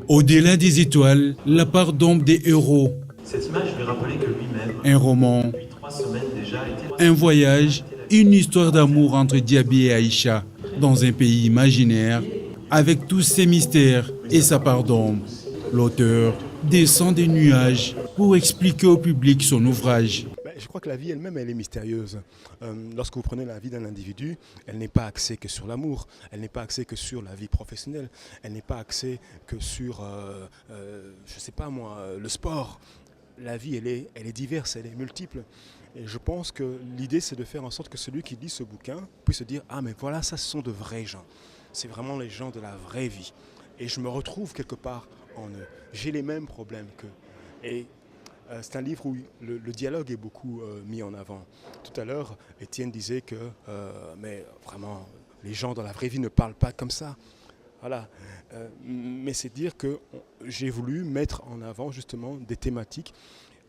Au-delà des étoiles, la part d'ombre des héros. Cette image lui rappelait que lui-même, Un roman, depuis 3 semaines déjà, était un voyage, une histoire d'amour entre Diaby et Aïcha dans un pays imaginaire, avec tous ses mystères et sa part d'ombre. L'auteur descend des nuages pour expliquer au public son ouvrage. Je crois que la vie elle-même, elle est mystérieuse. Lorsque vous prenez la vie d'un individu, elle n'est pas axée que sur l'amour, elle n'est pas axée que sur la vie professionnelle, elle n'est pas axée que sur, je sais pas moi, le sport. La vie, elle est diverse, elle est multiple. Et je pense que l'idée, c'est de faire en sorte que celui qui lit ce bouquin puisse se dire « Ah, mais voilà, ça, ce sont de vrais gens. C'est vraiment les gens de la vraie vie. Et je me retrouve quelque part en eux. J'ai les mêmes problèmes qu'eux. » Et c'est un livre où le dialogue est beaucoup mis en avant. Tout à l'heure, Étienne disait que mais vraiment, les gens dans la vraie vie ne parlent pas comme ça. Voilà. Mais c'est dire que j'ai voulu mettre en avant justement des thématiques,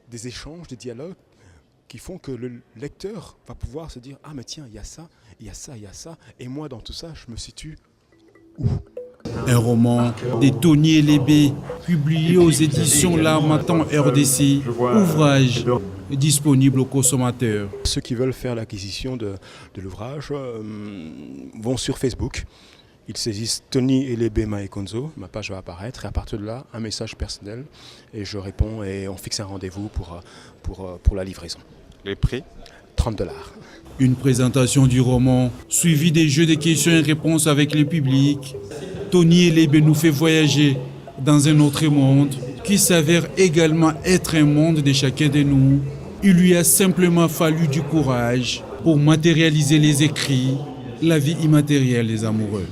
des échanges, des dialogues qui font que le lecteur va pouvoir se dire « Ah mais tiens, il y a ça, il y a ça, il y a ça. Et moi dans tout ça, je me situe où ?» Un roman de Tony Elébé, publié aux éditions L'Harmattan RDC, ouvrage disponible aux consommateurs. Ceux qui veulent faire l'acquisition de l'ouvrage vont sur Facebook. Ils saisissent Tony Elébé Maekonzo, ma page va apparaître, et à partir de là, un message personnel, et je réponds et on fixe un rendez-vous pour la livraison. Les prix ? 30 $. Une présentation du roman, suivie des jeux de questions et réponses avec le public. Tony Elébé nous fait voyager dans un autre monde qui s'avère également être un monde de chacun de nous. Il lui a simplement fallu du courage pour matérialiser les écrits, la vie immatérielle des amoureux.